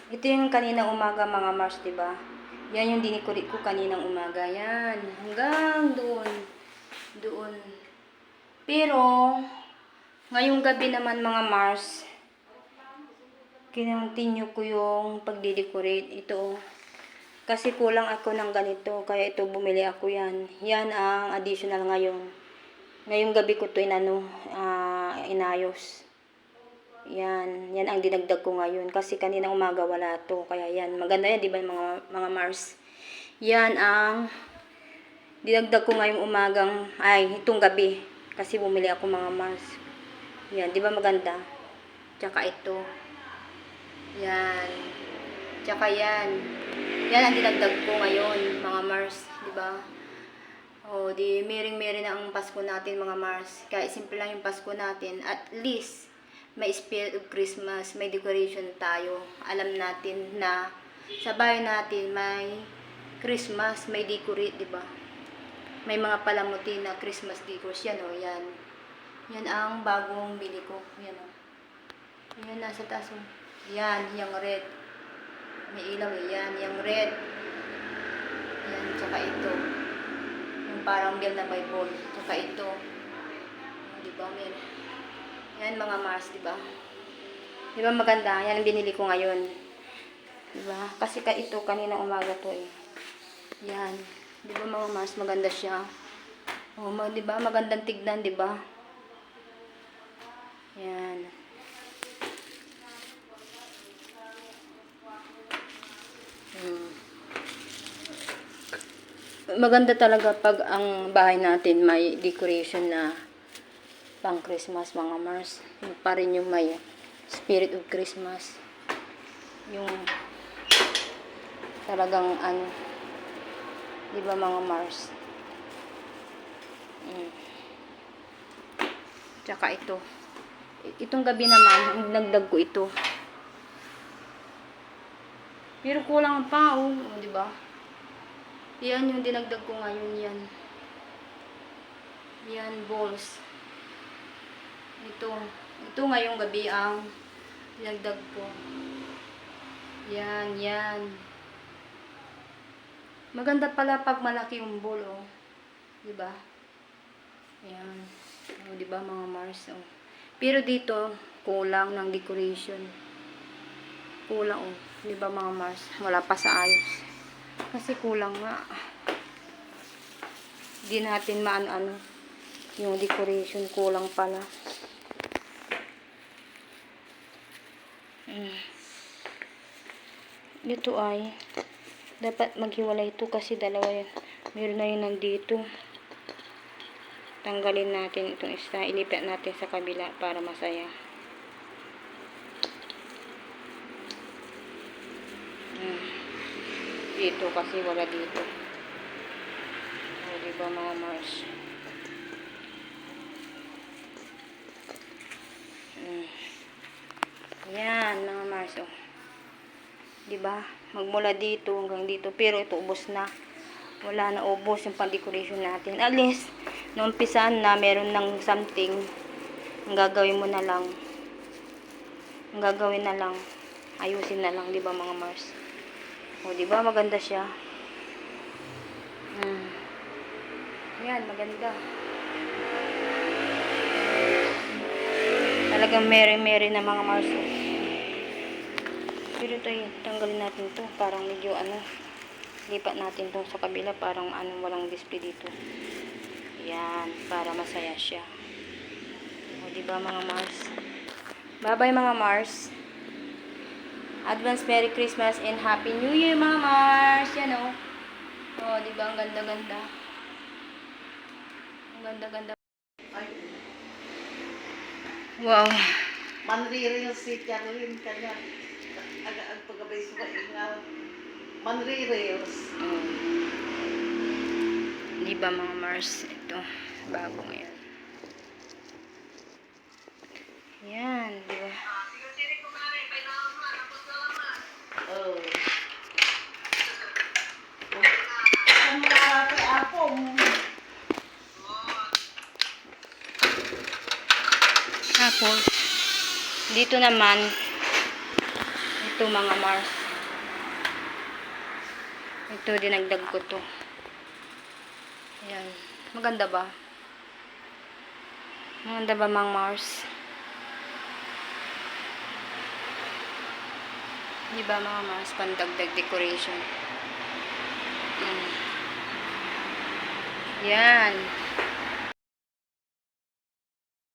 Ito yung kaninang umaga mga Mars, diba? Yan yung dinikorit ko kaninang umaga. Yan. Hanggang doon. Doon. Pero, ngayong gabi naman mga Mars, kinontinue ko yung pagdidecorate. Ito. Kasi kulang ako ng ganito. Kaya ito bumili ako yan. Yan ang additional ngayon. Ngayong gabi ko ito inayos. Yan. Yan ang dinagdag ko ngayon. Kasi kanina umaga wala to. Kaya yan. Maganda yan, di ba mga Mars? Yan ang dinagdag ko ngayong umagang, itong gabi. Kasi bumili ako mga Mars. Yan. Di ba maganda? Tsaka ito. Yan. Tsaka yan. Yan ang dinagdag ko ngayon, mga Mars. Di ba? O, di miring-miring na ang Pasko natin, mga Mars. Kaya simple lang yung Pasko natin. At least, may spirit of Christmas, may decoration tayo. Alam natin na sa bahay natin may Christmas, may decorate, di ba? May mga palamuti na Christmas decors. Yan o, yan. Yan ang bagong bili ko. Yan o. Yan nasa taas o. Yan, yung red. May ilaw eh. Yan, yung red. Yan, tsaka ito. Yung parang bell na may ball. Tsaka ito. Di ba, meron. Yan mga Mars, di ba? Di ba maganda? Yan ang binili ko ngayon. Di ba? Kasi ito kanina umaga to eh. Yan. Di ba mga Mars, maganda siya. Oh, di ba? Magandang tignan, di ba? Yan. Maganda talaga pag ang bahay natin may decoration na pang Christmas, mga Mars. Yung pa rin yung may spirit of Christmas. Yung talagang di ba mga Mars? Tsaka ito. Itong gabi naman, nagdag ko ito. Pero kulang pa, di ba? Yan yung dinagdag ko ngayon, yan. Yan, balls. Ito ngayong gabi ang dinagdag ko. Yan, yan. Maganda pala pag malaki yung ball, oh. Diba? Yan. Oh, diba mga Mars, oh. Pero dito, kulang ng decoration. Kulang, oh. Diba mga Mars? Wala pa sa ayos. Kasi kulang nga. Di natin maano yung decoration, kulang pala. Ito ay dapat maghiwalay ito kasi dalawa yan. Meron na yun nandito. Tanggalin natin itong isa. Ilipat natin sa kabila para masaya. Dito kasi wala dito. O, diba mga Mars? Yan mga Mars, oh. Diba? Magmula dito hanggang dito. Pero ito ubos na. Wala na, ubos yung pang-decoration natin. At least, nung umpisan na meron ng something, ang gagawin mo na lang. Ang gagawin na lang. Ayusin na lang, diba mga Mars? O, diba? Maganda siya. Yan, maganda. Talagang mere-mere na mga Mars. Pero ito, tanggalin natin to. Parang medyo lipat natin to sa kabila. Parang walang display dito. Yan, para masaya siya. O, diba mga Mars? Bye-bye mga Mars. Advance Merry Christmas and Happy New Year mga Mars. Yan o. O, diba? Ang ganda-ganda. Ang ganda-ganda. Wow. Manriril si Caroline kanya. Ang pagabay sa ingaw. Manririls. Diba mga Mars? Ito. Bago ngayon. Yan. Diba? Oh. Ang marami ako. Tapos, dito naman, ito mga Mars. Ito, dinagdag ko to. Ayan. Maganda ba? Maganda ba, Mang Mars? Di ba, mga Mars? Pandagdag decoration. Yan.